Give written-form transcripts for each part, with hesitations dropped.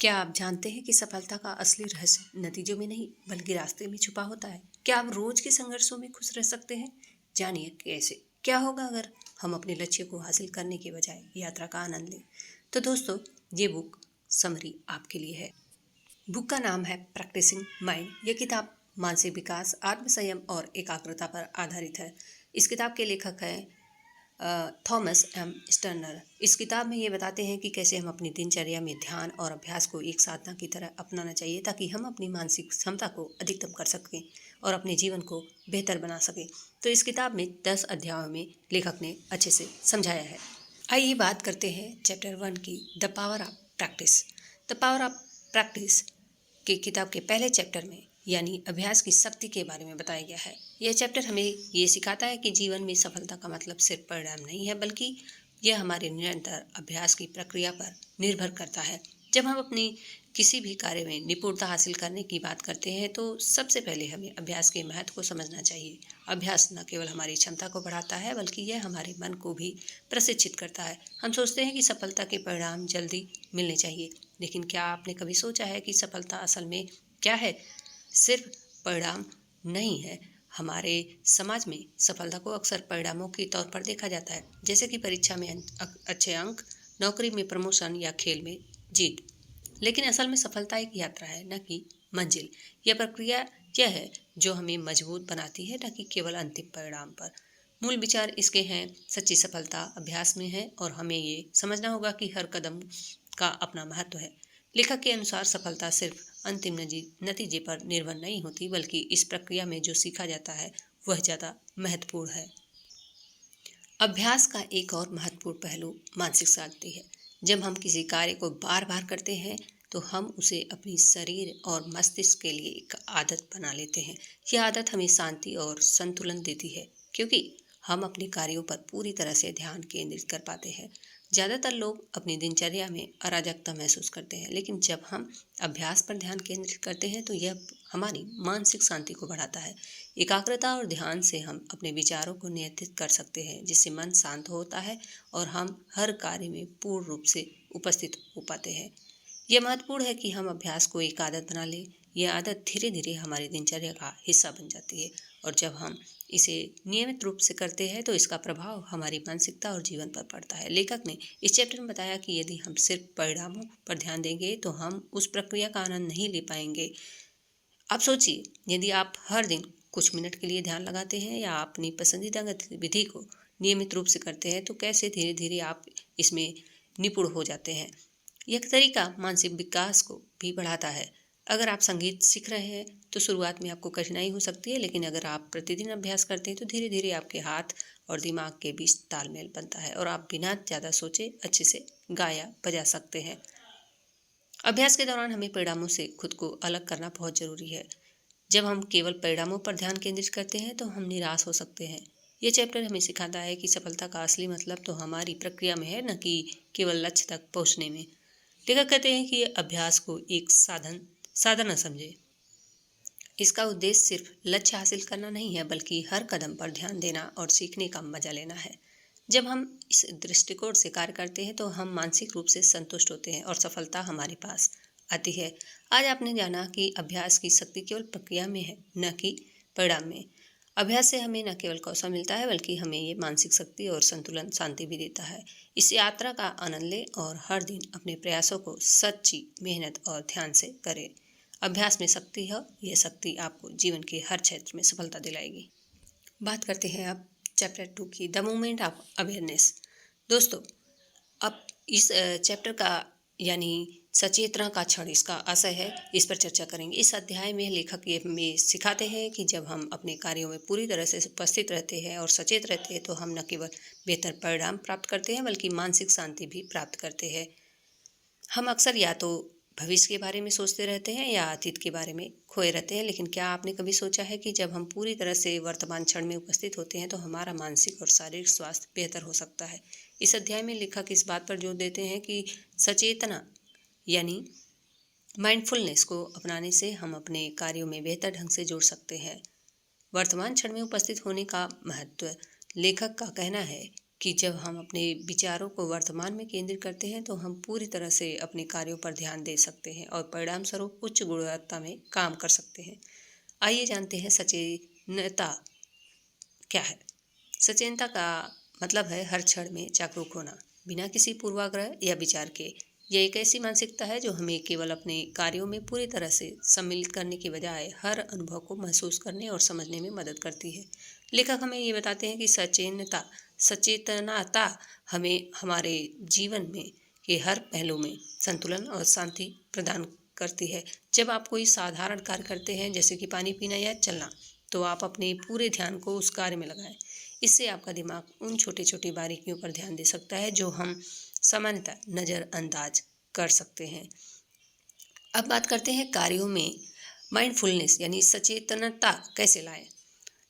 क्या आप जानते हैं कि सफलता का असली रहस्य नतीजों में नहीं बल्कि रास्ते में छुपा होता है? क्या आप रोज के संघर्षों में खुश रह सकते हैं? जानिए कैसे। क्या होगा अगर हम अपने लक्ष्य को हासिल करने के बजाय यात्रा का आनंद लें? तो दोस्तों, ये बुक समरी आपके लिए है। बुक का नाम है प्रैक्टिसिंग माइंड। यह किताब मानसिक विकास, आत्मसंयम और एकाग्रता पर आधारित है। इस किताब के लेखक हैं थॉमस एम स्टर्नर। इस किताब में ये बताते हैं कि कैसे हम अपनी दिनचर्या में ध्यान और अभ्यास को एक साधना की तरह अपनाना चाहिए ताकि हम अपनी मानसिक क्षमता को अधिकतम कर सकें और अपने जीवन को बेहतर बना सकें। तो इस किताब में 10 अध्यायों में लेखक ने अच्छे से समझाया है। आइए बात करते हैं चैप्टर 1 की, the power of practice. The power of practice के किताब के पहले चैप्टर में यानी अभ्यास की शक्ति के बारे में बताया गया है। यह चैप्टर हमें ये सिखाता है कि जीवन में सफलता का मतलब सिर्फ परिणाम नहीं है, बल्कि यह हमारे निरंतर अभ्यास की प्रक्रिया पर निर्भर करता है। जब हम अपनी किसी भी कार्य में निपुणता हासिल करने की बात करते हैं तो सबसे पहले हमें अभ्यास के महत्व को समझना चाहिए। अभ्यास न केवल हमारी क्षमता को बढ़ाता है बल्कि यह हमारे मन को भी प्रशिक्षित करता है। हम सोचते हैं कि सफलता के परिणाम जल्दी मिलने चाहिए, लेकिन क्या आपने कभी सोचा है कि सफलता असल में क्या है? सिर्फ परिणाम नहीं है। हमारे समाज में सफलता को अक्सर परिणामों के तौर पर देखा जाता है, जैसे कि परीक्षा में अच्छे अंक, नौकरी में प्रमोशन या खेल में जीत। लेकिन असल में सफलता एक यात्रा है, न कि मंजिल। यह प्रक्रिया यह है जो हमें मजबूत बनाती है, न कि केवल अंतिम परिणाम पर। मूल विचार इसके हैं, सच्ची सफलता अभ्यास में है और हमें ये समझना होगा कि हर कदम का अपना महत्व है। लेखक के अनुसार सफलता सिर्फ अंतिम नतीजे पर निर्भर नहीं होती, बल्कि इस प्रक्रिया में जो सीखा जाता है वह ज़्यादा महत्वपूर्ण है। अभ्यास का एक और महत्वपूर्ण पहलू मानसिक शांति है। जब हम किसी कार्य को बार बार करते हैं तो हम उसे अपनी शरीर और मस्तिष्क के लिए एक आदत बना लेते हैं। यह आदत हमें शांति और संतुलन देती है, क्योंकि हम अपने कार्यों पर पूरी तरह से ध्यान केंद्रित कर पाते हैं। ज़्यादातर लोग अपनी दिनचर्या में अराजकता महसूस करते हैं, लेकिन जब हम अभ्यास पर ध्यान केंद्रित करते हैं तो यह हमारी मानसिक शांति को बढ़ाता है। एकाग्रता और ध्यान से हम अपने विचारों को नियंत्रित कर सकते हैं, जिससे मन शांत होता है और हम हर कार्य में पूर्ण रूप से उपस्थित हो पाते हैं। यह महत्वपूर्ण है कि हम अभ्यास को एक आदत बना लें। यह आदत धीरे धीरे हमारी दिनचर्या का हिस्सा बन जाती है और जब हम इसे नियमित रूप से करते हैं तो इसका प्रभाव हमारी मानसिकता और जीवन पर पड़ता है। लेखक ने इस चैप्टर में बताया कि यदि हम सिर्फ परिणामों पर ध्यान देंगे तो हम उस प्रक्रिया का आनंद नहीं ले पाएंगे। आप सोचिए, यदि आप हर दिन कुछ मिनट के लिए ध्यान लगाते हैं या अपनी पसंदीदा गतिविधि को नियमित रूप से करते हैं तो कैसे धीरे धीरे आप इसमें निपुण हो जाते हैं। यह तरीका मानसिक विकास को भी बढ़ाता है। अगर आप संगीत सीख रहे हैं तो शुरुआत में आपको कठिनाई हो सकती है, लेकिन अगर आप प्रतिदिन अभ्यास करते हैं तो धीरे धीरे आपके हाथ और दिमाग के बीच तालमेल बनता है और आप बिना ज़्यादा सोचे अच्छे से गा या बजा सकते हैं। अभ्यास के दौरान हमें परिणामों से खुद को अलग करना बहुत ज़रूरी है। जब हम केवल परिणामों पर ध्यान केंद्रित करते हैं तो हम निराश हो सकते हैं। ये चैप्टर हमें सिखाता है कि सफलता का असली मतलब तो हमारी प्रक्रिया में है, न कि केवल लक्ष्य तक पहुंचने में। लेखक कहते हैं कि अभ्यास को एक साधन न समझे। इसका उद्देश्य सिर्फ लक्ष्य हासिल करना नहीं है, बल्कि हर कदम पर ध्यान देना और सीखने का मजा लेना है। जब हम इस दृष्टिकोण से कार्य करते हैं तो हम मानसिक रूप से संतुष्ट होते हैं और सफलता हमारे पास आती है। आज आपने जाना कि अभ्यास की शक्ति केवल प्रक्रिया में है, न कि परिणाम में। अभ्यास से हमें न केवल कौशल मिलता है बल्कि हमें ये मानसिक शक्ति और संतुलन शांति भी देता है। इस यात्रा का आनंद लें और हर दिन अपने प्रयासों को सच्ची मेहनत और ध्यान से करें। अभ्यास में शक्ति है, यह शक्ति आपको जीवन के हर क्षेत्र में सफलता दिलाएगी। बात करते हैं अब चैप्टर 2 की, द मूवमेंट ऑफ अवेयरनेस। दोस्तों, अब इस चैप्टर का यानी सचेतना का क्षण इसका आशय है, इस पर चर्चा करेंगे। इस अध्याय में लेखक ये हमें सिखाते हैं कि जब हम अपने कार्यों में पूरी तरह से उपस्थित रहते हैं और सचेत रहते हैं तो हम न केवल बेहतर परिणाम प्राप्त करते हैं बल्कि मानसिक शांति भी प्राप्त करते हैं। हम अक्सर या तो भविष्य के बारे में सोचते रहते हैं या अतीत के बारे में खोए रहते हैं, लेकिन क्या आपने कभी सोचा है कि जब हम पूरी तरह से वर्तमान क्षण में उपस्थित होते हैं तो हमारा मानसिक और शारीरिक स्वास्थ्य बेहतर हो सकता है। इस अध्याय में लेखक इस बात पर जोर देते हैं कि सचेतना यानी माइंडफुलनेस को अपनाने से हम अपने कार्यों में बेहतर ढंग से जोड़ सकते हैं। वर्तमान क्षण में उपस्थित होने का महत्व, लेखक का कहना है कि जब हम अपने विचारों को वर्तमान में केंद्रित करते हैं तो हम पूरी तरह से अपने कार्यों पर ध्यान दे सकते हैं और परिणाम स्वरूप उच्च गुणवत्ता में काम कर सकते हैं। आइए जानते हैं सचेतनता क्या है। सचेतनता का मतलब है हर क्षण में जागरूक होना, बिना किसी पूर्वाग्रह या विचार के। यह एक ऐसी मानसिकता है जो हमें केवल अपने कार्यों में पूरी तरह से सम्मिलित करने की बजाय हर अनुभव को महसूस करने और समझने में मदद करती है। लेखक हमें ये बताते हैं कि सचेतनता हमें हमारे जीवन में के हर पहलू में संतुलन और शांति प्रदान करती है। जब आप कोई साधारण कार्य करते हैं, जैसे कि पानी पीना या चलना, तो आप अपने पूरे ध्यान को उस कार्य में लगाएं। इससे आपका दिमाग उन छोटी छोटी बारीकियों पर ध्यान दे सकता है जो हम सामान्यतः नज़रअंदाज कर सकते हैं। अब बात करते हैं कार्यों में माइंडफुलनेस यानी सचेतनता कैसे लाएं।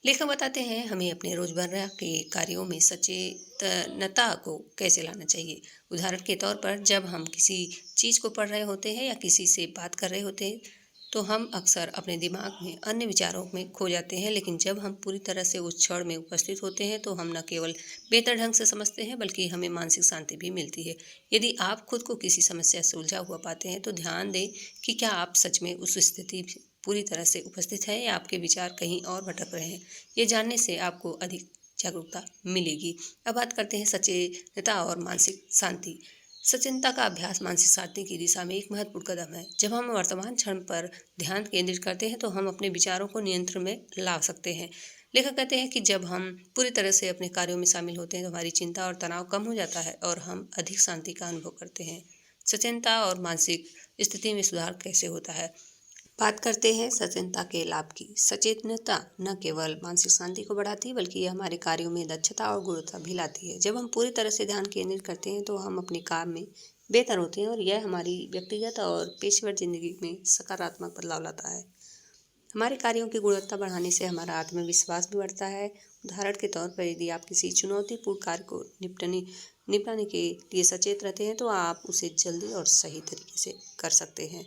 लेखक बताते हैं हमें अपने रोजमर्रा के कार्यों में सचेतनता को कैसे लाना चाहिए। उदाहरण के तौर पर जब हम किसी चीज़ को पढ़ रहे होते हैं या किसी से बात कर रहे होते हैं तो हम अक्सर अपने दिमाग में अन्य विचारों में खो जाते हैं, लेकिन जब हम पूरी तरह से उस क्षण में उपस्थित होते हैं तो हम न केवल बेहतर ढंग से समझते हैं बल्कि हमें मानसिक शांति भी मिलती है। यदि आप खुद को किसी समस्या से उलझा हुआ पाते हैं तो ध्यान दें कि क्या आप सच में उस स्थिति पूरी तरह से उपस्थित हैं या आपके विचार कहीं और भटक रहे हैं। ये जानने से आपको अधिक जागरूकता मिलेगी। अब बात करते हैं सचेतनता और मानसिक शांति। सचेतनता का अभ्यास मानसिक शांति की दिशा में एक महत्वपूर्ण कदम है। जब हम वर्तमान क्षण पर ध्यान केंद्रित करते हैं तो हम अपने विचारों को नियंत्रण में ला सकते हैं। लेखक कहते हैं कि जब हम पूरी तरह से अपने कार्यों में शामिल होते हैं तो हमारी चिंता और तनाव कम हो जाता है और हम अधिक शांति का अनुभव करते हैं। सचेतनता और मानसिक स्थिति में सुधार कैसे होता है। बात करते हैं सचेतनता के लाभ की। सचेतनता न केवल मानसिक शांति को बढ़ाती है बल्कि यह हमारे कार्यों में दक्षता और गुणवत्ता भी लाती है। जब हम पूरी तरह से ध्यान केंद्रित करते हैं तो हम अपने काम में बेहतर होते हैं और यह हमारी व्यक्तिगत और पेशेवर जिंदगी में सकारात्मक बदलाव लाता है। हमारे कार्यों की गुणवत्ता बढ़ाने से हमारा आत्मविश्वास भी बढ़ता है। उदाहरण के तौर पर यदि आप किसी चुनौतीपूर्ण कार्य को निपटाने के लिए सचेत रहते हैं तो आप उसे जल्दी और सही तरीके से कर सकते हैं।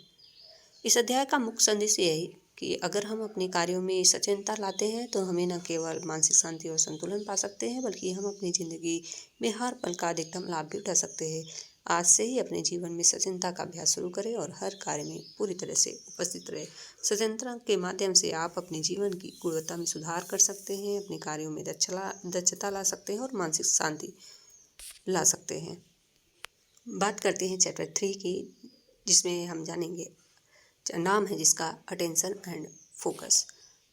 इस अध्याय का मुख्य संदेश यह है कि अगर हम अपने कार्यों में सचेतनता लाते हैं तो हमें न केवल मानसिक शांति और संतुलन पा सकते हैं बल्कि हम अपनी जिंदगी में हर पल का अधिकतम लाभ भी उठा सकते हैं। आज से ही अपने जीवन में सचेतनता का अभ्यास शुरू करें और हर कार्य में पूरी तरह से उपस्थित रहे। सचेतनता के माध्यम से आप अपने जीवन की गुणवत्ता में सुधार कर सकते हैं, अपने कार्यों में दक्षता ला सकते हैं और मानसिक शांति ला सकते हैं। बात करते हैं चैप्टर 3 की, जिसमें हम जानेंगे, नाम है जिसका अटेंशन एंड फोकस।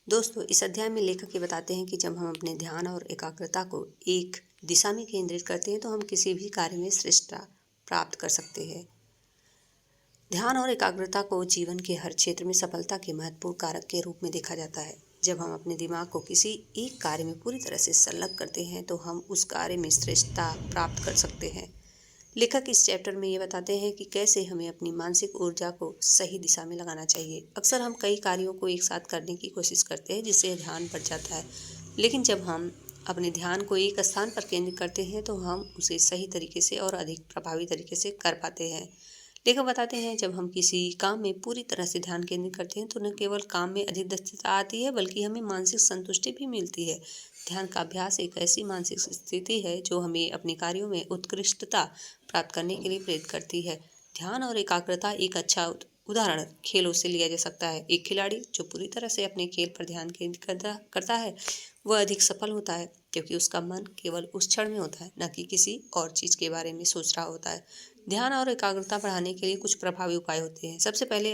दोस्तों, इस अध्याय में लेखक ये बताते हैं कि जब हम अपने ध्यान और एकाग्रता को एक दिशा में केंद्रित करते हैं तो हम किसी भी कार्य में श्रेष्ठता प्राप्त कर सकते हैं। ध्यान और एकाग्रता को जीवन के हर क्षेत्र में सफलता के महत्वपूर्ण कारक के रूप में देखा जाता है। जब हम अपने दिमाग को किसी एक कार्य में पूरी तरह से संलग्न करते हैं तो हम उस कार्य में श्रेष्ठता प्राप्त कर सकते हैं। लेखक इस चैप्टर में ये बताते हैं कि कैसे हमें अपनी मानसिक ऊर्जा को सही दिशा में लगाना चाहिए। अक्सर हम कई कार्यों को एक साथ करने की कोशिश करते हैं जिससे ध्यान बढ़ जाता है, लेकिन जब हम अपने ध्यान को एक स्थान पर केंद्रित करते हैं तो हम उसे सही तरीके से और अधिक प्रभावी तरीके से कर पाते हैं। लेखक बताते हैं जब हम किसी काम में पूरी तरह से ध्यान केंद्रित करते हैं तो न केवल काम में अधिक दक्षता आती है बल्कि हमें मानसिक संतुष्टि भी मिलती है। ध्यान का अभ्यास एक ऐसी मानसिक स्थिति है जो हमें अपने कार्यों में उत्कृष्टता प्राप्त करने के लिए प्रेरित करती है। ध्यान और एकाग्रता एक अच्छा उदाहरण खेलों से लिया जा सकता है। एक खिलाड़ी जो पूरी तरह से अपने खेल पर ध्यान केंद्रित करता है वह अधिक सफल होता है क्योंकि उसका मन केवल उस क्षण में होता है, न कि किसी और चीज़ के बारे में सोच रहा होता है। ध्यान और एकाग्रता बढ़ाने के लिए कुछ प्रभावी उपाय होते हैं। सबसे पहले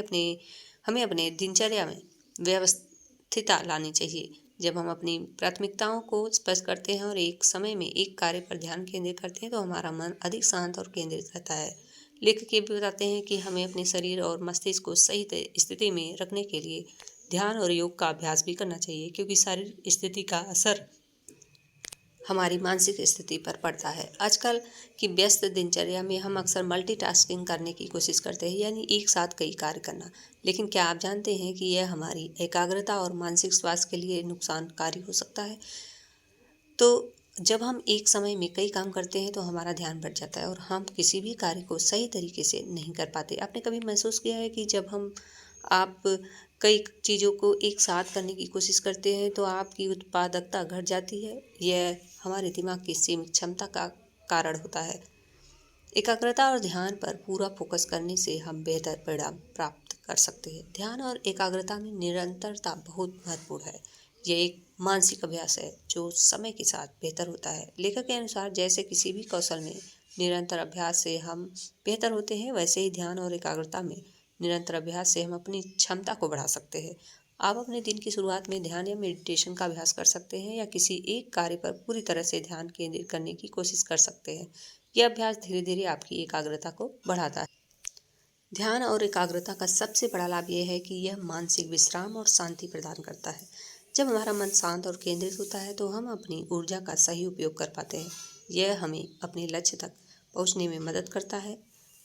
हमें अपने दिनचर्या में व्यवस्थितता लानी चाहिए। जब हम अपनी प्राथमिकताओं को स्पष्ट करते हैं और एक समय में एक कार्य पर ध्यान केंद्रित करते हैं तो हमारा मन अधिक शांत और केंद्रित रहता है। लेखक ये भी बताते हैं कि हमें अपने शरीर और मस्तिष्क को सही स्थिति में रखने के लिए ध्यान और योग का अभ्यास भी करना चाहिए, क्योंकि शारीरिक स्थिति का असर हमारी मानसिक स्थिति पर पड़ता है। आजकल की व्यस्त दिनचर्या में हम अक्सर मल्टीटास्किंग करने की कोशिश करते हैं, यानी एक साथ कई कार्य करना। लेकिन क्या आप जानते हैं कि यह हमारी एकाग्रता और मानसिक स्वास्थ्य के लिए नुकसानकारी हो सकता है। तो जब हम एक समय में कई काम करते हैं तो हमारा ध्यान बढ़ जाता है और हम किसी भी कार्य को सही तरीके से नहीं कर पाते। आपने कभी महसूस किया है कि जब हम आप कई चीज़ों को एक साथ करने की कोशिश करते हैं तो आपकी उत्पादकता घट जाती है। यह हमारे दिमाग की सीमित क्षमता का कारण होता है। एकाग्रता और ध्यान पर पूरा फोकस करने से हम बेहतर परिणाम प्राप्त कर सकते हैं। ध्यान और एकाग्रता में निरंतरता बहुत महत्वपूर्ण है। यह एक मानसिक अभ्यास है जो समय के साथ बेहतर होता है। लेखक के अनुसार जैसे किसी भी कौशल में निरंतर अभ्यास से हम बेहतर होते हैं, वैसे ही ध्यान और एकाग्रता में निरंतर अभ्यास से हम अपनी क्षमता को बढ़ा सकते हैं। आप अपने दिन की शुरुआत में ध्यान या मेडिटेशन का अभ्यास कर सकते हैं या किसी एक कार्य पर पूरी तरह से ध्यान केंद्रित करने की कोशिश कर सकते हैं। यह अभ्यास धीरे धीरे आपकी एकाग्रता को बढ़ाता है। ध्यान और एकाग्रता का सबसे बड़ा लाभ यह है कि यह मानसिक विश्राम और शांति प्रदान करता है। जब हमारा मन शांत और केंद्रित होता है तो हम अपनी ऊर्जा का सही उपयोग कर पाते हैं। यह हमें अपने लक्ष्य तक पहुंचने में मदद करता है।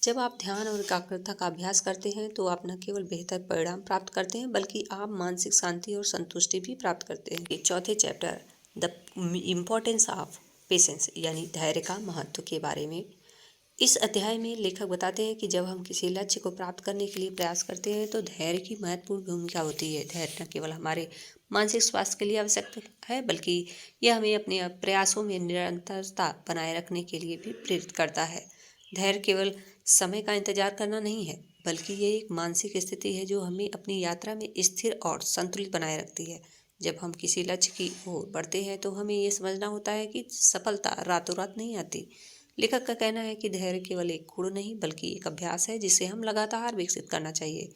जब आप ध्यान और एकाग्रता का अभ्यास करते हैं तो आप न केवल बेहतर परिणाम प्राप्त करते हैं बल्कि आप मानसिक शांति और संतुष्टि भी प्राप्त करते हैं। चौथे chapter the importance of patience यानी धैर्य का महत्व के बारे में इस अध्याय में लेखक बताते हैं कि जब हम किसी लक्ष्य को प्राप्त करने के लिए प्रयास करते हैं तो धैर्य की महत्वपूर्ण भूमिका होती है। धैर्य न केवल हमारे मानसिक स्वास्थ्य के लिए आवश्यक है बल्कि यह हमें अपने प्रयासों में निरंतरता बनाए रखने के लिए भी प्रेरित करता है। धैर्य केवल समय का इंतजार करना नहीं है बल्कि ये एक मानसिक स्थिति है जो हमें अपनी यात्रा में स्थिर और संतुलित बनाए रखती है। जब हम किसी लक्ष्य की ओर बढ़ते हैं तो हमें ये समझना होता है कि सफलता रातों रात नहीं आती। लेखक का कहना है कि धैर्य केवल एक गुण नहीं बल्कि एक अभ्यास है जिसे हम लगातार विकसित करना चाहिए।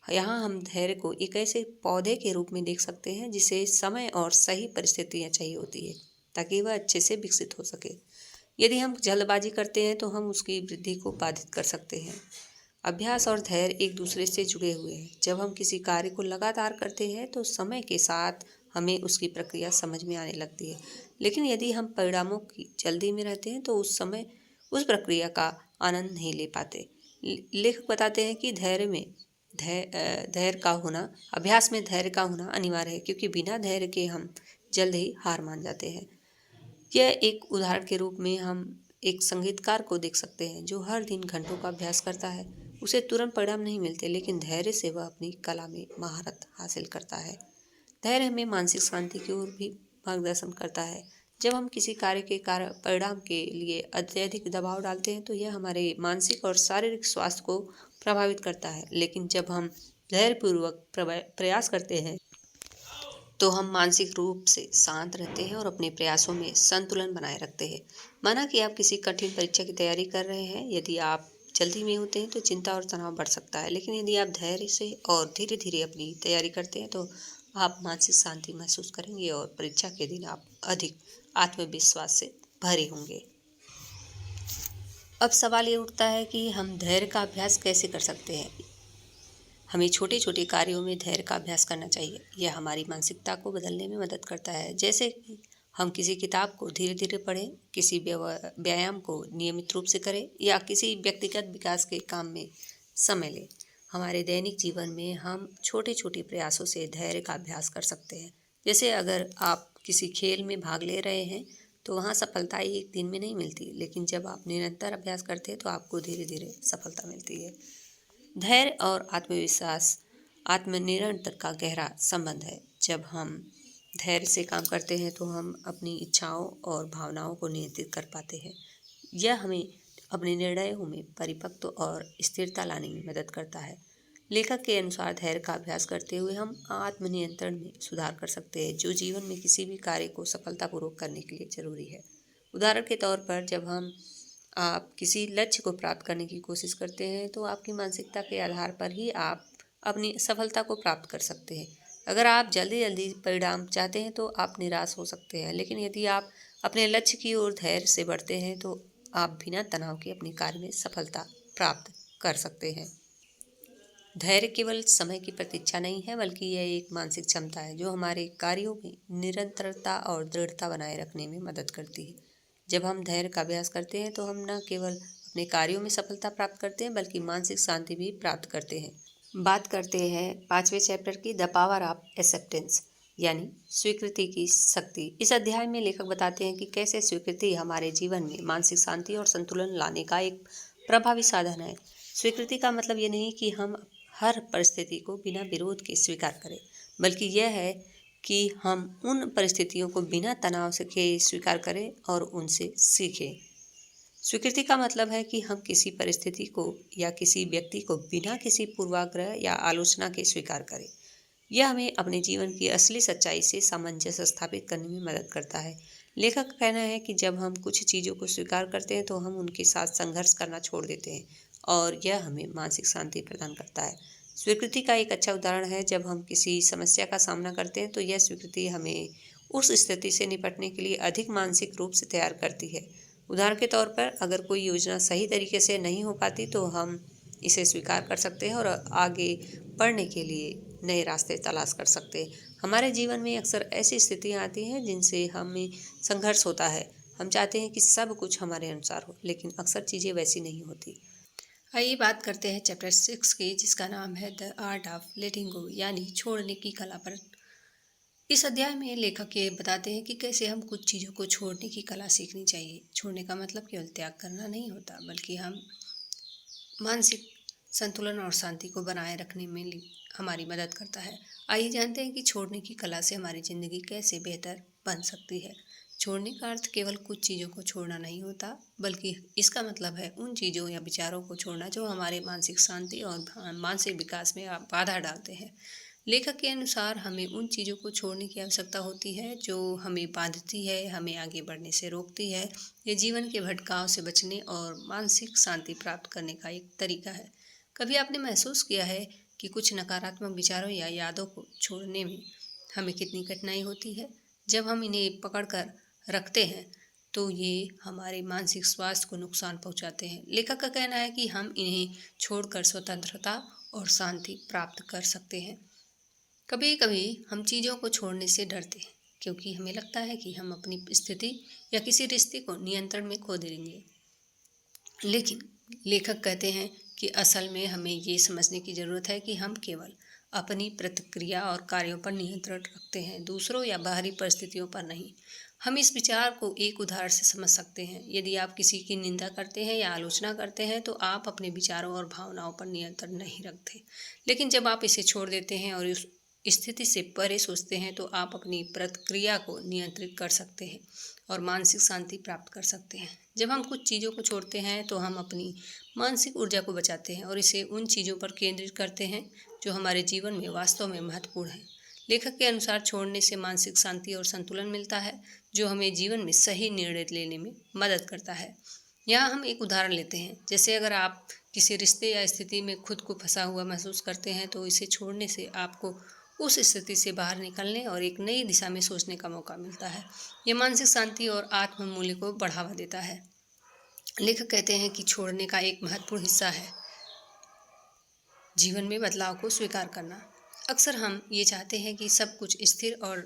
यहाँ हम धैर्य को एक ऐसे पौधे के रूप में देख सकते हैं जिसे समय और सही परिस्थितियाँ चाहिए होती है ताकि वह अच्छे से विकसित हो सके। यदि हम जल्दबाजी करते हैं तो हम उसकी वृद्धि को बाधित कर सकते हैं। अभ्यास और धैर्य एक दूसरे से जुड़े हुए हैं। जब हम किसी कार्य को लगातार करते हैं तो समय के साथ हमें उसकी प्रक्रिया समझ में आने लगती है, लेकिन यदि हम परिणामों की जल्दी में रहते हैं तो उस समय उस प्रक्रिया का आनंद नहीं ले पाते। लेखक बताते हैं कि धैर्य का होना अभ्यास में धैर्य का होना अनिवार्य है क्योंकि बिना धैर्य के हम जल्द ही हार मान जाते हैं। यह एक उदाहरण के रूप में हम एक संगीतकार को देख सकते हैं जो हर दिन घंटों का अभ्यास करता है। उसे तुरंत परिणाम नहीं मिलते लेकिन धैर्य से वह अपनी कला में महारत हासिल करता है। धैर्य हमें मानसिक शांति की ओर भी मार्गदर्शन करता है। जब हम किसी कार्य के परिणाम के लिए अत्यधिक दबाव डालते हैं तो यह हमारे मानसिक और शारीरिक स्वास्थ्य को प्रभावित करता है, लेकिन जब हम धैर्यपूर्वक प्रयास करते हैं तो हम मानसिक रूप से शांत रहते हैं और अपने प्रयासों में संतुलन बनाए रखते हैं। माना कि आप किसी कठिन परीक्षा की तैयारी कर रहे हैं। यदि आप जल्दी में होते हैं तो चिंता और तनाव बढ़ सकता है, लेकिन यदि आप धैर्य से और धीरे धीरे अपनी तैयारी करते हैं तो आप मानसिक शांति महसूस करेंगे और परीक्षा के दिन आप अधिक आत्मविश्वास से भरे होंगे। अब सवाल ये उठता है कि हम धैर्य का अभ्यास कैसे कर सकते हैं। हमें छोटे छोटे कार्यों में धैर्य का अभ्यास करना चाहिए। यह हमारी मानसिकता को बदलने में मदद करता है। जैसे कि हम किसी किताब को धीरे धीरे पढ़ें, किसी व्यायाम को नियमित रूप से करें या किसी व्यक्तिगत विकास के काम में समय लें। हमारे दैनिक जीवन में हम छोटे छोटे प्रयासों से धैर्य का अभ्यास कर सकते हैं। जैसे अगर आप किसी खेल में भाग ले रहे हैं तो वहाँ सफलता एक दिन में नहीं मिलती, लेकिन जब आप निरंतर अभ्यास करते हैं तो आपको धीरे धीरे सफलता मिलती है। धैर्य और आत्मविश्वास आत्मनियंत्रण का गहरा संबंध है। जब हम धैर्य से काम करते हैं तो हम अपनी इच्छाओं और भावनाओं को नियंत्रित कर पाते हैं। यह हमें अपने निर्णयों में परिपक्व और स्थिरता लाने में मदद करता है। लेखक के अनुसार धैर्य का अभ्यास करते हुए हम आत्मनियंत्रण में सुधार कर सकते हैं, जो जीवन में किसी भी कार्य को सफलतापूर्वक करने के लिए जरूरी है। उदाहरण के तौर पर जब आप किसी लक्ष्य को प्राप्त करने की कोशिश करते हैं तो आपकी मानसिकता के आधार पर ही आप अपनी सफलता को प्राप्त कर सकते हैं। अगर आप जल्दी जल्दी परिणाम चाहते हैं तो आप निराश हो सकते हैं, लेकिन यदि आप अपने लक्ष्य की ओर धैर्य से बढ़ते हैं तो आप बिना तनाव के अपने कार्य में सफलता प्राप्त कर सकते हैं। धैर्य केवल समय की प्रतीक्षा नहीं है बल्कि यह एक मानसिक क्षमता है जो हमारे कार्यों में निरंतरता और दृढ़ता बनाए रखने में मदद करती है। जब हम धैर्य का अभ्यास करते हैं तो हम न केवल अपने कार्यों में सफलता प्राप्त करते हैं बल्कि मानसिक शांति भी प्राप्त करते हैं। बात करते हैं 5वें चैप्टर की, द पावर ऑफ एक्सेप्टेंस यानी स्वीकृति की शक्ति। इस अध्याय में लेखक बताते हैं कि कैसे स्वीकृति हमारे जीवन में मानसिक शांति और संतुलन लाने का एक प्रभावी साधन है। स्वीकृति का मतलब ये नहीं कि हम हर परिस्थिति को बिना विरोध के स्वीकार करें, बल्कि यह है कि हम उन परिस्थितियों को बिना तनाव से के स्वीकार करें और उनसे सीखें। स्वीकृति का मतलब है कि हम किसी परिस्थिति को या किसी व्यक्ति को बिना किसी पूर्वाग्रह या आलोचना के स्वीकार करें। यह हमें अपने जीवन की असली सच्चाई से सामंजस्य स्थापित करने में मदद करता है। लेखक का कहना है कि जब हम कुछ चीज़ों को स्वीकार करते हैं तो हम उनके साथ संघर्ष करना छोड़ देते हैं और यह हमें मानसिक शांति प्रदान करता है। स्वीकृति का एक अच्छा उदाहरण है, जब हम किसी समस्या का सामना करते हैं तो यह स्वीकृति हमें उस स्थिति से निपटने के लिए अधिक मानसिक रूप से तैयार करती है। उदाहरण के तौर पर, अगर कोई योजना सही तरीके से नहीं हो पाती तो हम इसे स्वीकार कर सकते हैं और आगे बढ़ने के लिए नए रास्ते तलाश कर सकते हैं। हमारे जीवन में अक्सर ऐसी स्थितियाँ आती हैं जिनसे हमें संघर्ष होता है। हम चाहते हैं कि सब कुछ हमारे अनुसार हो, लेकिन अक्सर चीज़ें वैसी नहीं होती। आइए बात करते हैं चैप्टर 6 की, जिसका नाम है द आर्ट ऑफ लेटिंग गो, यानी छोड़ने की कला पर। इस अध्याय में लेखक ये बताते हैं कि कैसे हम कुछ चीज़ों को छोड़ने की कला सीखनी चाहिए। छोड़ने का मतलब केवल त्याग करना नहीं होता, बल्कि हम मानसिक संतुलन और शांति को बनाए रखने में हमारी मदद करता है। आइए जानते हैं कि छोड़ने की कला से हमारी ज़िंदगी कैसे बेहतर बन सकती है। छोड़ने का अर्थ केवल कुछ चीज़ों को छोड़ना नहीं होता, बल्कि इसका मतलब है उन चीज़ों या विचारों को छोड़ना जो हमारे मानसिक शांति और मानसिक विकास में बाधा डालते हैं। लेखक के अनुसार हमें उन चीज़ों को छोड़ने की आवश्यकता होती है जो हमें बांधती है, हमें आगे बढ़ने से रोकती है। ये जीवन के भटकाव से बचने और मानसिक शांति प्राप्त करने का एक तरीका है। कभी आपने महसूस किया है कि कुछ नकारात्मक विचारों या यादों को छोड़ने में हमें कितनी कठिनाई होती है? जब हम इन्हें पकड़कर रखते हैं तो ये हमारे मानसिक स्वास्थ्य को नुकसान पहुंचाते हैं। लेखक का कहना है कि हम इन्हें छोड़कर स्वतंत्रता और शांति प्राप्त कर सकते हैं। कभी कभी हम चीज़ों को छोड़ने से डरते हैं क्योंकि हमें लगता है कि हम अपनी स्थिति या किसी रिश्ते को नियंत्रण में खो देंगे। लेकिन लेखक कहते हैं कि असल में हमें ये समझने की ज़रूरत है कि हम केवल अपनी प्रतिक्रिया और कार्यों पर नियंत्रण रखते हैं, दूसरों या बाहरी परिस्थितियों पर नहीं। हम इस विचार को एक उदाहरण से समझ सकते हैं। यदि आप किसी की निंदा करते हैं या आलोचना करते हैं तो आप अपने विचारों और भावनाओं पर नियंत्रण नहीं रखते। लेकिन जब आप इसे छोड़ देते हैं और उस स्थिति से परे सोचते हैं तो आप अपनी प्रतिक्रिया को नियंत्रित कर सकते हैं और मानसिक शांति प्राप्त कर सकते हैं। जब हम कुछ चीज़ों को छोड़ते हैं तो हम अपनी मानसिक ऊर्जा को बचाते हैं और इसे उन चीज़ों पर केंद्रित करते हैं जो हमारे जीवन में वास्तव में महत्वपूर्ण है। लेखक के अनुसार छोड़ने से मानसिक शांति और संतुलन मिलता है, जो हमें जीवन में सही निर्णय लेने में मदद करता है। यहाँ हम एक उदाहरण लेते हैं, जैसे अगर आप किसी रिश्ते या स्थिति में खुद को फंसा हुआ महसूस करते हैं तो इसे छोड़ने से आपको उस स्थिति से बाहर निकलने और एक नई दिशा में सोचने का मौका मिलता है। ये मानसिक शांति और आत्ममूल्य को बढ़ावा देता है। लेखक कहते हैं कि छोड़ने का एक महत्वपूर्ण हिस्सा है जीवन में बदलाव को स्वीकार करना। अक्सर हम ये चाहते हैं कि सब कुछ स्थिर और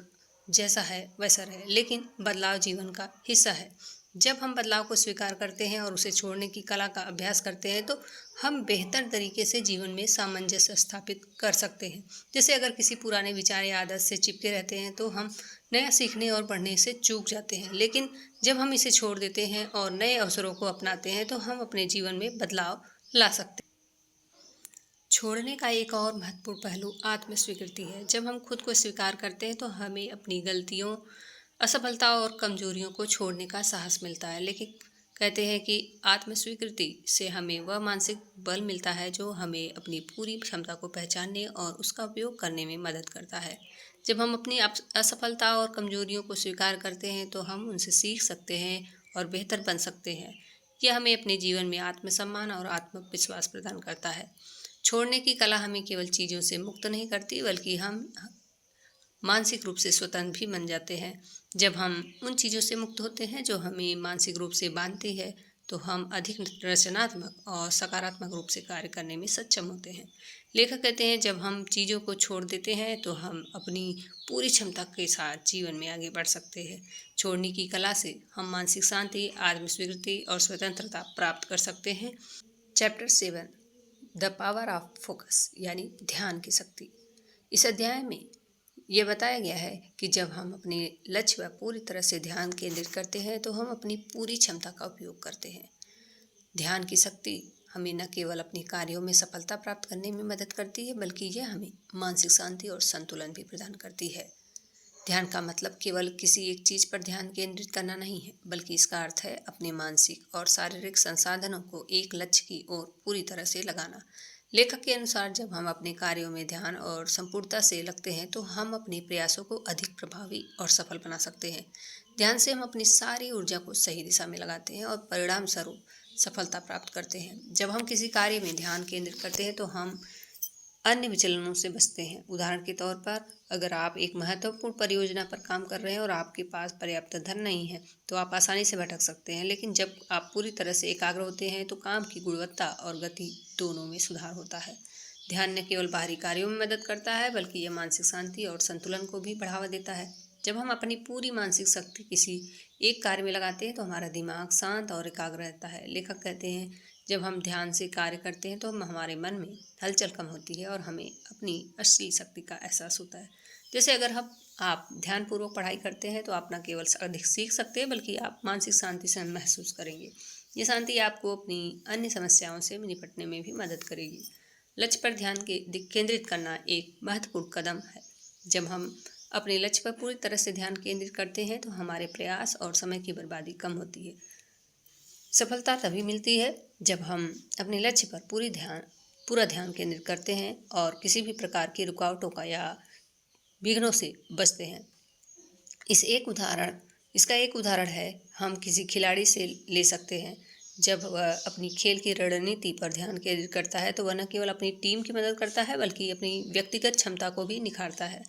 जैसा है वैसा रहे, लेकिन बदलाव जीवन का हिस्सा है। जब हम बदलाव को स्वीकार करते हैं और उसे छोड़ने की कला का अभ्यास करते हैं तो हम बेहतर तरीके से जीवन में सामंजस्य स्थापित कर सकते हैं। जैसे अगर किसी पुराने विचार या आदत से चिपके रहते हैं तो हम नया सीखने और बढ़ने से चूक जाते हैं। लेकिन जब हम इसे छोड़ देते हैं और नए अवसरों को अपनाते हैं तो हम अपने जीवन में बदलाव ला सकते हैं। छोड़ने का एक और महत्वपूर्ण पहलू आत्मस्वीकृति है। जब हम खुद को स्वीकार करते हैं तो हमें अपनी गलतियों, असफलता और कमजोरियों को छोड़ने का साहस मिलता है। लेकिन कहते हैं कि आत्मस्वीकृति से हमें वह मानसिक बल मिलता है जो हमें अपनी पूरी क्षमता को पहचानने और उसका उपयोग करने में मदद करता है। जब हम अपनी असफलता और कमजोरियों को स्वीकार करते हैं तो हम उनसे सीख सकते हैं और बेहतर बन सकते हैं। यह हमें अपने जीवन में आत्मसम्मान और आत्मविश्वास प्रदान करता है। छोड़ने की कला हमें केवल चीज़ों से मुक्त नहीं करती, बल्कि हम मानसिक रूप से स्वतंत्र भी बन जाते हैं। जब हम उन चीज़ों से मुक्त होते हैं जो हमें मानसिक रूप से बांधती है तो हम अधिक रचनात्मक और सकारात्मक रूप से कार्य करने में सक्षम होते हैं। लेखक कहते हैं जब हम चीज़ों को छोड़ देते हैं तो हम अपनी पूरी क्षमता के साथ जीवन में आगे बढ़ सकते हैं। छोड़ने की कला से हम मानसिक शांति, आत्मस्वीकृति और स्वतंत्रता प्राप्त कर सकते हैं। Chapter 7 the power of focus, यानी ध्यान की शक्ति। इस अध्याय में यह बताया गया है कि जब हम अपने लक्ष्य पर पूरी तरह से ध्यान केंद्रित करते हैं तो हम अपनी पूरी क्षमता का उपयोग करते हैं। ध्यान की शक्ति हमें न केवल अपने कार्यों में सफलता प्राप्त करने में मदद करती है, बल्कि यह हमें मानसिक शांति और संतुलन भी प्रदान करती है। ध्यान का मतलब केवल किसी एक चीज़ पर ध्यान केंद्रित करना नहीं है, बल्कि इसका अर्थ है अपने मानसिक और शारीरिक संसाधनों को एक लक्ष्य की ओर पूरी तरह से लगाना। लेखक के अनुसार जब हम अपने कार्यों में ध्यान और संपूर्णता से लगते हैं तो हम अपने प्रयासों को अधिक प्रभावी और सफल बना सकते हैं। ध्यान से हम अपनी सारी ऊर्जा को सही दिशा में लगाते हैं और परिणाम स्वरूप सफलता प्राप्त करते हैं। जब हम किसी कार्य में ध्यान केंद्रित करते हैं तो हम अन्य विचलनों से बचते हैं। उदाहरण के तौर पर, अगर आप एक महत्वपूर्ण परियोजना पर काम कर रहे हैं और आपके पास पर्याप्त धन नहीं है तो आप आसानी से भटक सकते हैं, लेकिन जब आप पूरी तरह से एकाग्र होते हैं तो काम की गुणवत्ता और गति दोनों में सुधार होता है। ध्यान न केवल बाहरी कार्यों में मदद करता है, बल्कि यह मानसिक शांति और संतुलन को भी बढ़ावा देता है। जब हम अपनी पूरी मानसिक शक्ति किसी एक कार्य में लगाते हैं तो हमारा दिमाग शांत और एकाग्र रहता है। लेखक कहते हैं, जब हम ध्यान से कार्य करते हैं तो हमारे मन में हलचल कम होती है और हमें अपनी असली शक्ति का एहसास होता है। जैसे अगर आप ध्यानपूर्वक पढ़ाई करते हैं तो आप न केवल अधिक सीख सकते हैं, बल्कि आप मानसिक शांति से महसूस करेंगे। ये शांति आपको अपनी अन्य समस्याओं से निपटने में भी मदद करेगी। लक्ष्य पर ध्यान केंद्रित करना एक महत्वपूर्ण कदम है। जब हम अपने लक्ष्य पर पूरी तरह से ध्यान केंद्रित करते हैं तो हमारे प्रयास और समय की बर्बादी कम होती है। सफलता तभी मिलती है जब हम अपने लक्ष्य पर पूरा ध्यान केंद्रित करते हैं और किसी भी प्रकार की रुकावटों का या विघ्नों से बचते हैं। इसका एक उदाहरण है, हम किसी खिलाड़ी से ले सकते हैं। जब वह अपनी खेल की रणनीति पर ध्यान केंद्रित करता है तो वह न केवल अपनी टीम की मदद करता है, बल्कि अपनी व्यक्तिगत क्षमता को भी निखारता है।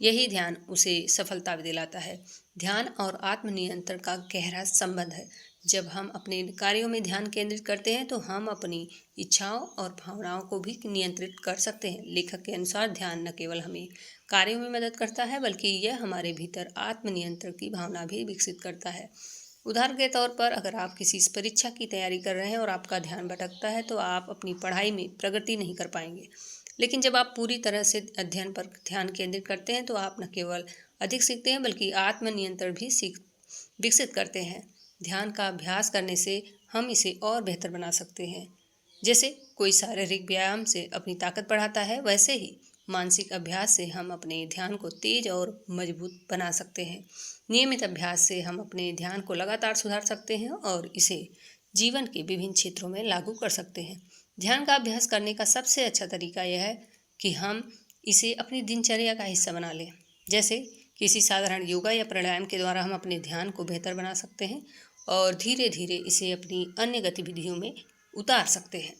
यही ध्यान उसे सफलता भी दिलाता है। ध्यान और आत्मनियंत्रण का गहरा संबंध है। जब हम अपने कार्यों में ध्यान केंद्रित करते हैं तो हम अपनी इच्छाओं और भावनाओं को भी नियंत्रित कर सकते हैं। लेखक के अनुसार ध्यान न केवल हमें कार्यों में मदद करता है, बल्कि यह हमारे भीतर आत्मनियंत्रण की भावना भी विकसित करता है। उदाहरण के तौर पर, अगर आप किसी परीक्षा की तैयारी कर रहे हैं और आपका ध्यान भटकता है तो आप अपनी पढ़ाई में प्रगति नहीं कर पाएंगे। लेकिन जब आप पूरी तरह से अध्ययन पर ध्यान केंद्रित करते हैं तो आप न केवल अधिक सीखते हैं, बल्कि आत्मनियंत्रण भी विकसित करते हैं। ध्यान का अभ्यास करने से हम इसे और बेहतर बना सकते हैं। जैसे कोई शारीरिक व्यायाम से अपनी ताकत बढ़ाता है, वैसे ही मानसिक अभ्यास से हम अपने ध्यान को तेज और मजबूत बना सकते हैं। नियमित अभ्यास से हम अपने ध्यान को लगातार सुधार सकते हैं और इसे जीवन के विभिन्न क्षेत्रों में लागू कर सकते हैं। ध्यान का अभ्यास करने का सबसे अच्छा तरीका यह है कि हम इसे अपनी दिनचर्या का हिस्सा बना लें। जैसे किसी साधारण योगा या प्राणायाम के द्वारा हम अपने ध्यान को बेहतर बना सकते हैं और धीरे धीरे इसे अपनी अन्य गतिविधियों में उतार सकते हैं।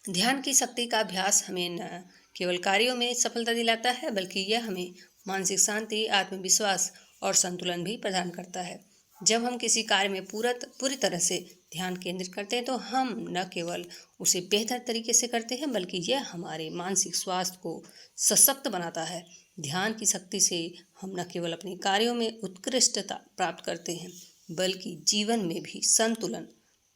ध्यान की शक्ति का अभ्यास हमें न केवल कार्यों में सफलता दिलाता है, बल्कि यह हमें मानसिक शांति, आत्मविश्वास और संतुलन भी प्रदान करता है। जब हम किसी कार्य में पूरी तरह से ध्यान केंद्रित करते हैं तो हम न केवल उसे बेहतर तरीके से करते हैं, बल्कि यह हमारे मानसिक स्वास्थ्य को सशक्त बनाता है। ध्यान की शक्ति से हम न केवल अपने कार्यों में उत्कृष्टता प्राप्त करते हैं, बल्कि जीवन में भी संतुलन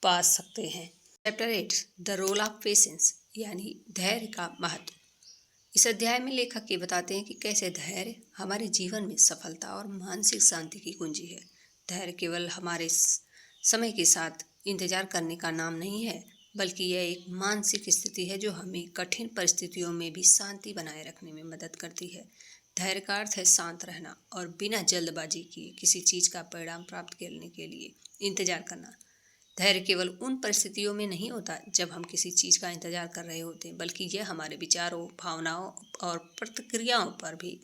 पा सकते हैं। Chapter 8, the role of patience, यानी धैर्य का महत्व। इस अध्याय में लेखक ये बताते हैं कि कैसे धैर्य हमारे जीवन में सफलता और मानसिक शांति की कुंजी है। धैर्य केवल हमारे समय के साथ इंतजार करने का नाम नहीं है, बल्कि यह एक मानसिक स्थिति है जो हमें कठिन परिस्थितियों में भी शांति बनाए रखने में मदद करती है। धैर्य का अर्थ है शांत रहना और बिना जल्दबाजी किए किसी चीज़ का परिणाम प्राप्त करने के लिए इंतजार करना। धैर्य केवल उन परिस्थितियों में नहीं होता जब हम किसी चीज़ का इंतजार कर रहे होते हैं, बल्कि यह हमारे विचारों, भावनाओं और प्रतिक्रियाओं पर भी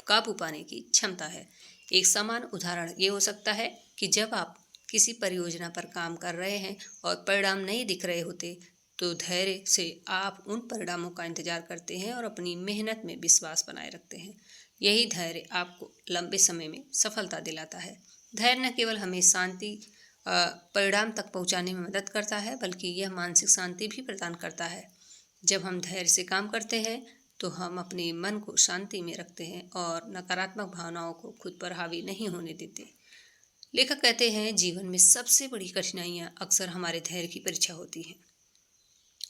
काबू पाने की क्षमता है। एक सामान्य उदाहरण ये हो सकता है कि जब आप किसी परियोजना पर काम कर रहे हैं और परिणाम नहीं दिख रहे होते, तो धैर्य से आप उन परिणामों का इंतजार करते हैं और अपनी मेहनत में विश्वास बनाए रखते हैं। यही धैर्य आपको लंबे समय में सफलता दिलाता है। धैर्य न केवल हमें परिणाम तक पहुंचाने में मदद करता है, बल्कि यह मानसिक शांति भी प्रदान करता है। जब हम धैर्य से काम करते हैं तो हम अपने मन को शांति में रखते हैं और नकारात्मक भावनाओं को खुद पर हावी नहीं होने देते। लेखक कहते हैं, जीवन में सबसे बड़ी कठिनाइयाँ अक्सर हमारे धैर्य की परीक्षा होती हैं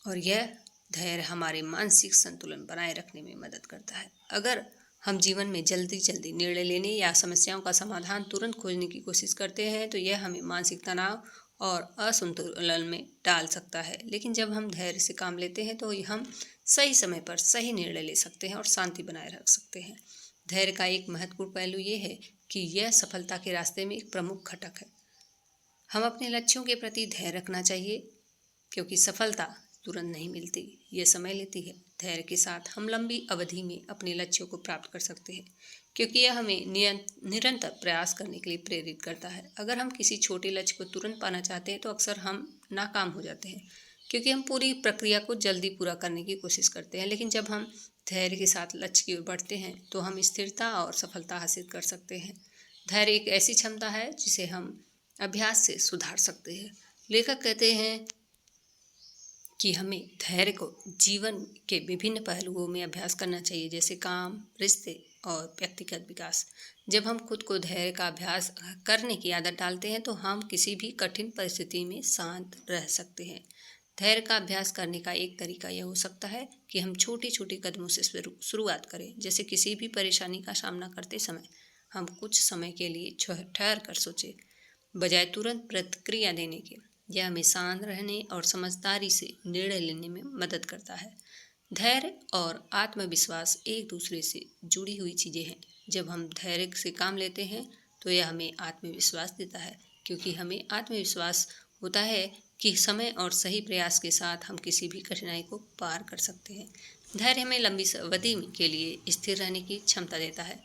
और यह धैर्य हमारे मानसिक संतुलन बनाए रखने में मदद करता है। अगर हम जीवन में जल्दी निर्णय लेने या समस्याओं का समाधान तुरंत खोजने की कोशिश करते हैं तो यह हमें मानसिक तनाव और असंतुलन में डाल सकता है। लेकिन जब हम धैर्य से काम लेते हैं तो हम सही समय पर सही निर्णय ले सकते हैं और शांति बनाए रख सकते हैं। धैर्य का एक महत्वपूर्ण पहलू ये है कि यह सफलता के रास्ते में एक प्रमुख घटक है। हम अपने लक्ष्यों के प्रति धैर्य रखना चाहिए, क्योंकि सफलता तुरंत नहीं मिलती, ये समय लेती है। धैर्य के साथ हम लंबी अवधि में अपने लक्ष्यों को प्राप्त कर सकते हैं, क्योंकि यह हमें निरंतर प्रयास करने के लिए प्रेरित करता है। अगर हम किसी छोटे लक्ष्य को तुरंत पाना चाहते हैं तो अक्सर हम नाकाम हो जाते हैं, क्योंकि हम पूरी प्रक्रिया को जल्दी पूरा करने की कोशिश करते हैं। लेकिन जब हम धैर्य के साथ लक्ष्य की ओर बढ़ते हैं तो हम स्थिरता और सफलता हासिल कर सकते हैं। धैर्य एक ऐसी क्षमता है जिसे हम अभ्यास से सुधार सकते हैं। लेखक कहते हैं कि हमें धैर्य को जीवन के विभिन्न पहलुओं में अभ्यास करना चाहिए, जैसे काम, रिश्ते और व्यक्तिगत विकास। जब हम खुद को धैर्य का अभ्यास करने की आदत डालते हैं तो हम किसी भी कठिन परिस्थिति में शांत रह सकते हैं। धैर्य का अभ्यास करने का एक तरीका यह हो सकता है कि हम छोटे छोटे कदमों से शुरुआत करें। जैसे किसी भी परेशानी का सामना करते समय हम कुछ समय के लिए ठहर कर सोचें, बजाय तुरंत प्रतिक्रिया देने के। यह हमें शांत रहने और समझदारी से निर्णय लेने में मदद करता है। धैर्य और आत्मविश्वास एक दूसरे से जुड़ी हुई चीज़ें हैं। जब हम धैर्य से काम लेते हैं तो यह हमें आत्मविश्वास देता है, क्योंकि हमें आत्मविश्वास होता है कि समय और सही प्रयास के साथ हम किसी भी कठिनाई को पार कर सकते हैं। धैर्य हमें लंबी अवधि के लिए स्थिर रहने की क्षमता देता है,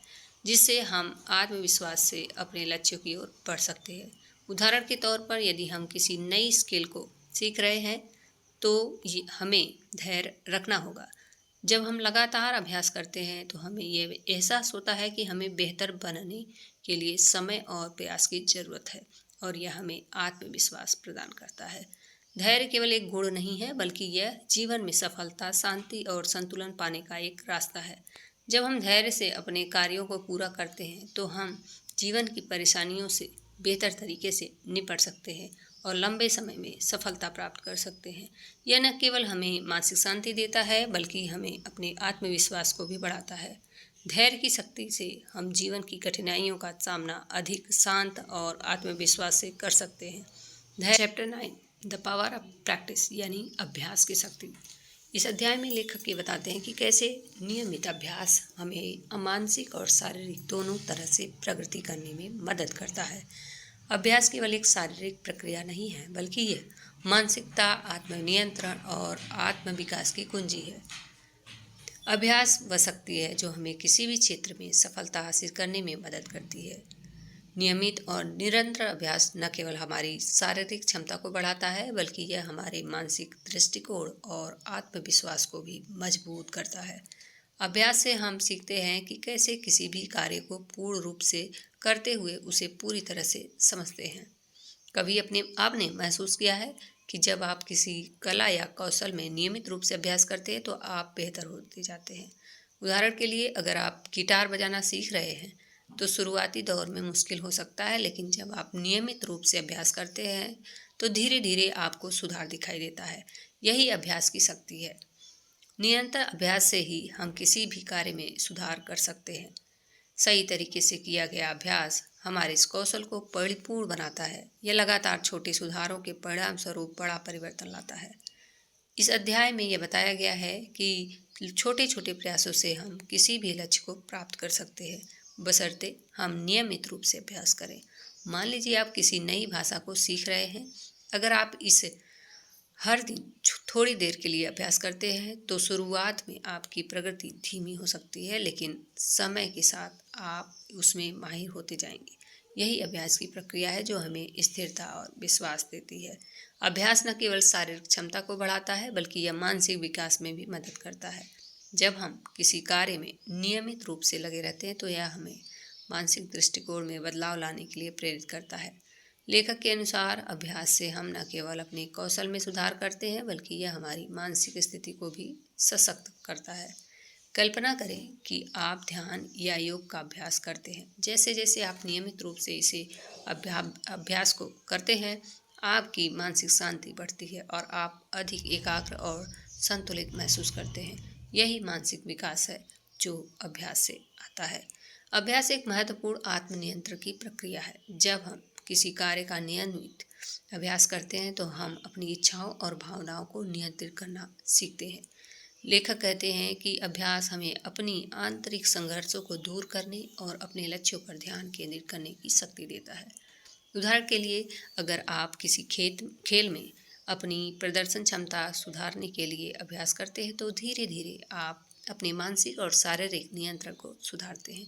जिससे हम आत्मविश्वास से अपने लक्ष्यों की ओर बढ़ सकते हैं। उदाहरण के तौर पर, यदि हम किसी नई स्किल को सीख रहे हैं तो हमें धैर्य रखना होगा। जब हम लगातार अभ्यास करते हैं तो हमें यह एहसास होता है कि हमें बेहतर बनने के लिए समय और प्रयास की ज़रूरत है, और यह हमें आत्मविश्वास प्रदान करता है। धैर्य केवल एक गुण नहीं है, बल्कि यह जीवन में सफलता, शांति और संतुलन पाने का एक रास्ता है। जब हम धैर्य से अपने कार्यों को पूरा करते हैं तो हम जीवन की परेशानियों से बेहतर तरीके से निपट सकते हैं और लंबे समय में सफलता प्राप्त कर सकते हैं। यह न केवल हमें मानसिक शांति देता है, बल्कि हमें अपने आत्मविश्वास को भी बढ़ाता है। धैर्य की शक्ति से हम जीवन की कठिनाइयों का सामना अधिक शांत और आत्मविश्वास से कर सकते हैं। धैर्य chapter 9, the power of practice, यानी अभ्यास की शक्ति। इस अध्याय में लेखक ये बताते हैं कि कैसे नियमित अभ्यास हमें मानसिक और शारीरिक दोनों तरह से प्रगति करने में मदद करता है। अभ्यास केवल एक शारीरिक प्रक्रिया नहीं है, बल्कि यह मानसिकता, आत्मनियंत्रण और आत्मविकास की कुंजी है। अभ्यास वह शक्ति है जो हमें किसी भी क्षेत्र में सफलता हासिल करने में मदद करती है। नियमित और निरंतर अभ्यास न केवल हमारी शारीरिक क्षमता को बढ़ाता है, बल्कि यह हमारे मानसिक दृष्टिकोण और आत्मविश्वास को भी मजबूत करता है। अभ्यास से हम सीखते हैं कि कैसे किसी भी कार्य को पूर्ण रूप से करते हुए उसे पूरी तरह से समझते हैं। कभी आपने महसूस किया है कि जब आप किसी कला या कौशल में नियमित रूप से अभ्यास करते हैं तो आप बेहतर होते जाते हैं। उदाहरण के लिए, अगर आप गिटार बजाना सीख रहे हैं तो शुरुआती दौर में मुश्किल हो सकता है, लेकिन जब आप नियमित रूप से अभ्यास करते हैं तो धीरे धीरे आपको सुधार दिखाई देता है। यही अभ्यास की शक्ति है। निरंतर अभ्यास से ही हम किसी भी कार्य में सुधार कर सकते हैं। सही तरीके से किया गया अभ्यास हमारे इस कौशल को परिपूर्ण बनाता है। यह लगातार छोटे सुधारों के परिणाम स्वरूप बड़ा परिवर्तन लाता है। इस अध्याय में यह बताया गया है कि छोटे छोटे प्रयासों से हम किसी भी लक्ष्य को प्राप्त कर सकते हैं, बशर्ते हम नियमित रूप से अभ्यास करें। मान लीजिए आप किसी नई भाषा को सीख रहे हैं। अगर आप इसे हर दिन थोड़ी देर के लिए अभ्यास करते हैं तो शुरुआत में आपकी प्रगति धीमी हो सकती है, लेकिन समय के साथ आप उसमें माहिर होते जाएंगे। यही अभ्यास की प्रक्रिया है जो हमें स्थिरता और विश्वास देती है। अभ्यास न केवल शारीरिक क्षमता को बढ़ाता है, बल्कि यह मानसिक विकास में भी मदद करता है। जब हम किसी कार्य में नियमित रूप से लगे रहते हैं तो यह हमें मानसिक दृष्टिकोण में बदलाव लाने के लिए प्रेरित करता है। लेखक के अनुसार अभ्यास से हम न केवल अपने कौशल में सुधार करते हैं, बल्कि यह हमारी मानसिक स्थिति को भी सशक्त करता है। कल्पना करें कि आप ध्यान या योग का अभ्यास करते हैं। जैसे जैसे आप नियमित रूप से इसे अभ्यास को करते हैं, आपकी मानसिक शांति बढ़ती है और आप अधिक एकाग्र और संतुलित महसूस करते हैं। यही मानसिक विकास है जो अभ्यास से आता है। अभ्यास एक महत्वपूर्ण आत्मनियंत्रण की प्रक्रिया है। जब हम किसी कार्य का नियमित अभ्यास करते हैं तो हम अपनी इच्छाओं और भावनाओं को नियंत्रित करना सीखते हैं। लेखक कहते हैं कि अभ्यास हमें अपनी आंतरिक संघर्षों को दूर करने और अपने लक्ष्यों पर ध्यान केंद्रित करने की शक्ति देता है। उदाहरण के लिए, अगर आप किसी खेल में अपनी प्रदर्शन क्षमता सुधारने के लिए अभ्यास करते हैं तो धीरे धीरे आप अपने मानसिक और शारीरिक नियंत्रण को सुधारते हैं।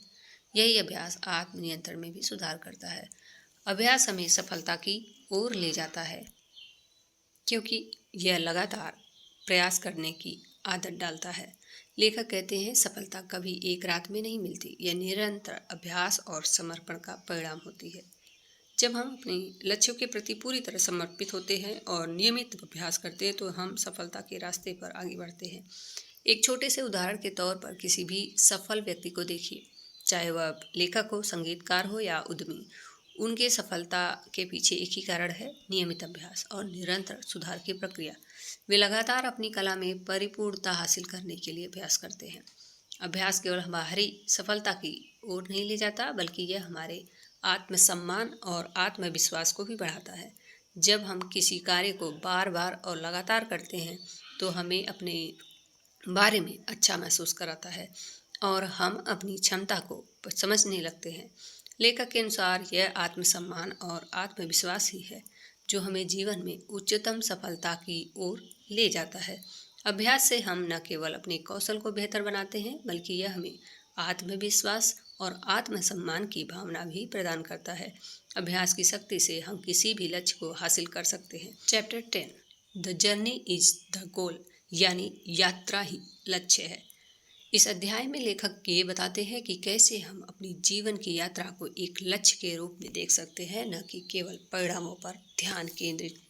यही अभ्यास आत्मनियंत्रण में भी सुधार करता है। अभ्यास हमें सफलता की ओर ले जाता है क्योंकि यह लगातार प्रयास करने की आदत डालता है। लेखक कहते हैं, सफलता कभी एक रात में नहीं मिलती, यह निरंतर अभ्यास और समर्पण का परिणाम होती है। जब हम अपने लक्ष्यों के प्रति पूरी तरह समर्पित होते हैं और नियमित अभ्यास करते हैं तो हम सफलता के रास्ते पर आगे बढ़ते हैं। एक छोटे से उदाहरण के तौर पर किसी भी सफल व्यक्ति को देखिए, चाहे वह लेखक हो, संगीतकार हो या उद्यमी। उनके सफलता के पीछे एक ही कारण है, नियमित अभ्यास और निरंतर सुधार की प्रक्रिया। वे लगातार अपनी कला में परिपूर्णता हासिल करने के लिए अभ्यास करते हैं। अभ्यास केवल हमारी सफलता की ओर नहीं ले जाता, बल्कि यह हमारे आत्मसम्मान और आत्मविश्वास को भी बढ़ाता है। जब हम किसी कार्य को बार बार और लगातार करते हैं तो हमें अपने बारे में अच्छा महसूस कराता है और हम अपनी क्षमता को समझने लगते हैं। लेखक के अनुसार यह आत्मसम्मान और आत्मविश्वास ही है जो हमें जीवन में उच्चतम सफलता की ओर ले जाता है। अभ्यास से हम न केवल अपने कौशल को बेहतर बनाते हैं, बल्कि यह हमें आत्मविश्वास और आत्मसम्मान की भावना भी प्रदान करता है। अभ्यास की शक्ति से हम किसी भी लक्ष्य को हासिल कर सकते हैं। Chapter 10, the journey is the goal, यानी यात्रा ही लक्ष्य है। इस अध्याय में लेखक ये बताते हैं कि कैसे हम अपनी जीवन की यात्रा को एक लक्ष्य के रूप में देख सकते हैं, न कि केवल परिणामों पर ध्यान केंद्रित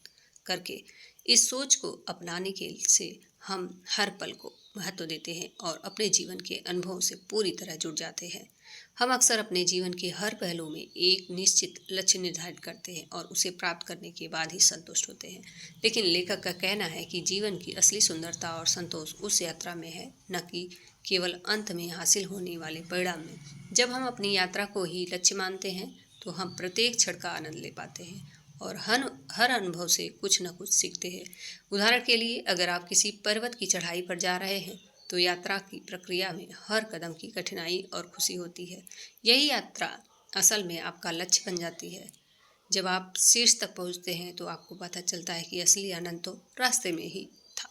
करके। इस सोच को अपनाने के से हम हर पल को महत्व देते हैं और अपने जीवन के अनुभवों से पूरी तरह जुड़ जाते हैं। हम अक्सर अपने जीवन के हर पहलू में एक निश्चित लक्ष्य निर्धारित करते हैं और उसे प्राप्त करने के बाद ही संतुष्ट होते हैं। लेकिन लेखक का कहना है कि जीवन की असली सुंदरता और संतोष उस यात्रा में है, न कि केवल अंत में हासिल होने वाले परिणाम में। जब हम अपनी यात्रा को ही लक्ष्य मानते हैं तो हम प्रत्येक क्षण का आनंद ले पाते हैं और हर अनुभव से कुछ न कुछ सीखते हैं। उदाहरण के लिए, अगर आप किसी पर्वत की चढ़ाई पर जा रहे हैं तो यात्रा की प्रक्रिया में हर कदम की कठिनाई और खुशी होती है। यही यात्रा असल में आपका लक्ष्य बन जाती है। जब आप शीर्ष तक पहुंचते हैं तो आपको पता चलता है कि असली आनंद तो रास्ते में ही था।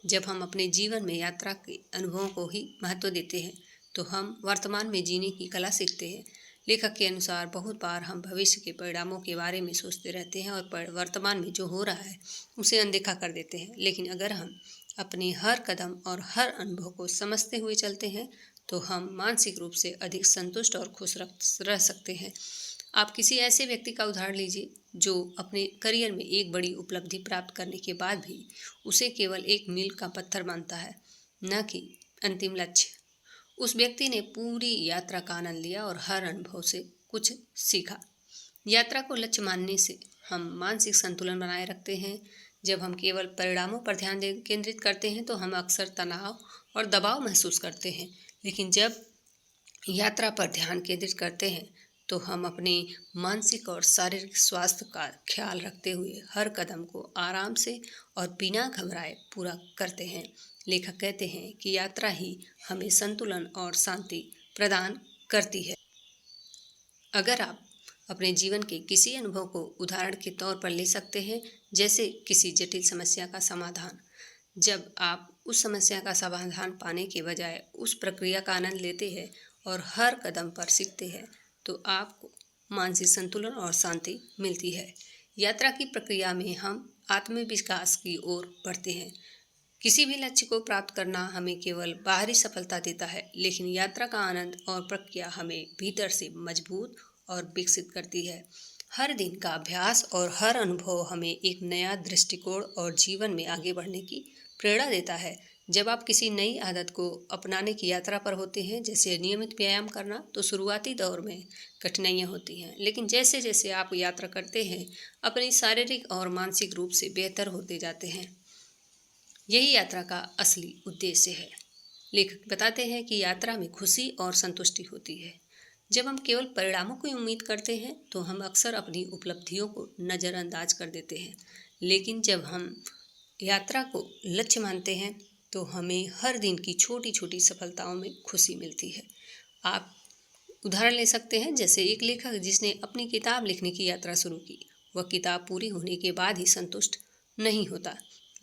जब हम अपने जीवन में यात्रा के अनुभवों को ही महत्व देते हैं तो हम वर्तमान में जीने की कला सीखते हैं। लेखक के अनुसार बहुत बार हम भविष्य के परिणामों के बारे में सोचते रहते हैं और वर्तमान में जो हो रहा है उसे अनदेखा कर देते हैं। लेकिन अगर हम अपने हर कदम और हर अनुभव को समझते हुए चलते हैं तो हम मानसिक रूप से अधिक संतुष्ट और खुश रह सकते हैं। आप किसी ऐसे व्यक्ति का उदाहरण लीजिए जो अपने करियर में एक बड़ी उपलब्धि प्राप्त करने के बाद भी उसे केवल एक मील का पत्थर मानता है, न कि अंतिम लक्ष्य। उस व्यक्ति ने पूरी यात्रा का आनंद लिया और हर अनुभव से कुछ सीखा। यात्रा को लक्ष्य मानने से हम मानसिक संतुलन बनाए रखते हैं। जब हम केवल परिणामों पर ध्यान केंद्रित करते हैं तो हम अक्सर तनाव और दबाव महसूस करते हैं। लेकिन जब यात्रा पर ध्यान केंद्रित करते हैं तो हम अपने मानसिक और शारीरिक स्वास्थ्य का ख्याल रखते हुए हर कदम को आराम से और बिना घबराए पूरा करते हैं। लेखक कहते हैं कि यात्रा ही हमें संतुलन और शांति प्रदान करती है। अगर आप अपने जीवन के किसी अनुभव को उदाहरण के तौर पर ले सकते हैं, जैसे किसी जटिल समस्या का समाधान, जब आप उस समस्या का समाधान पाने के बजाय उस प्रक्रिया का आनंद लेते हैं और हर कदम पर सीखते हैं तो आपको मानसिक संतुलन और शांति मिलती है। यात्रा की प्रक्रिया में हम आत्मविकास की ओर बढ़ते हैं। किसी भी लक्ष्य को प्राप्त करना हमें केवल बाहरी सफलता देता है, लेकिन यात्रा का आनंद और प्रक्रिया हमें भीतर से मजबूत और विकसित करती है। हर दिन का अभ्यास और हर अनुभव हमें एक नया दृष्टिकोण और जीवन में आगे बढ़ने की प्रेरणा देता है। जब आप किसी नई आदत को अपनाने की यात्रा पर होते हैं, जैसे नियमित व्यायाम करना, तो शुरुआती दौर में कठिनाइयाँ होती हैं, लेकिन जैसे जैसे आप यात्रा करते हैं अपनी शारीरिक और मानसिक रूप से बेहतर होते जाते हैं। यही यात्रा का असली उद्देश्य है। लेखक बताते हैं कि यात्रा में खुशी और संतुष्टि होती है। जब हम केवल परिणामों की उम्मीद करते हैं तो हम अक्सर अपनी उपलब्धियों को नज़रअंदाज कर देते हैं, लेकिन जब हम यात्रा को लक्ष्य मानते हैं तो हमें हर दिन की छोटी छोटी सफलताओं में खुशी मिलती है। आप उदाहरण ले सकते हैं, जैसे एक लेखक जिसने अपनी किताब लिखने की यात्रा शुरू की, वह किताब पूरी होने के बाद ही संतुष्ट नहीं होता,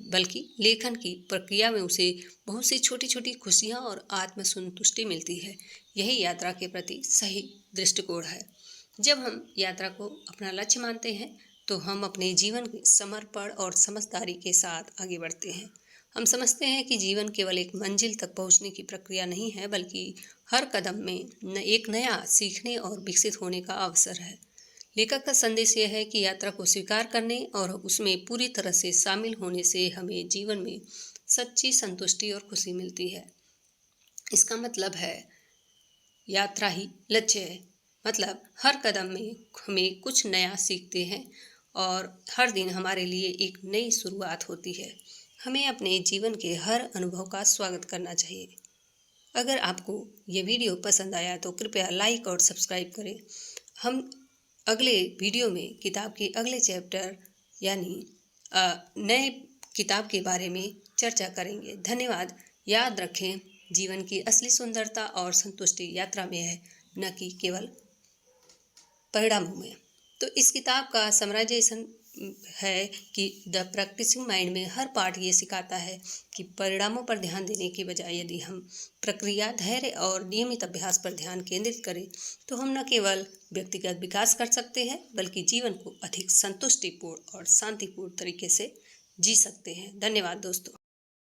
बल्कि लेखन की प्रक्रिया में उसे बहुत सी छोटी छोटी खुशियाँ और आत्मसंतुष्टि मिलती है। यही यात्रा के प्रति सही दृष्टिकोण है। जब हम यात्रा को अपना लक्ष्य मानते हैं तो हम अपने जीवन के समर्पण और समझदारी के साथ आगे बढ़ते हैं। हम समझते हैं कि जीवन केवल एक मंजिल तक पहुंचने की प्रक्रिया नहीं है, बल्कि हर कदम में एक नया सीखने और विकसित होने का अवसर है। लेखक का संदेश यह है कि यात्रा को स्वीकार करने और उसमें पूरी तरह से शामिल होने से हमें जीवन में सच्ची संतुष्टि और खुशी मिलती है। इसका मतलब है यात्रा ही लक्ष्य है। मतलब हर कदम में हमें कुछ नया सीखते हैं और हर दिन हमारे लिए एक नई शुरुआत होती है। हमें अपने जीवन के हर अनुभव का स्वागत करना चाहिए। अगर आपको ये वीडियो पसंद आया तो कृपया लाइक और सब्सक्राइब करें। हम अगले वीडियो में किताब के अगले चैप्टर यानी नए किताब के बारे में चर्चा करेंगे। धन्यवाद। याद रखें, जीवन की असली सुंदरता और संतुष्टि यात्रा में है, न कि केवल परिणामों में। तो इस किताब का समराइजेशन है कि द प्रैक्टिसिंग माइंड में हर पार्ट ये सिखाता है कि परिणामों पर ध्यान देने के बजाय यदि हम प्रक्रिया, धैर्य और नियमित अभ्यास पर ध्यान केंद्रित करें तो हम न केवल व्यक्तिगत विकास कर सकते हैं, बल्कि जीवन को अधिक संतुष्टिपूर्ण और शांतिपूर्ण तरीके से जी सकते हैं। धन्यवाद दोस्तों।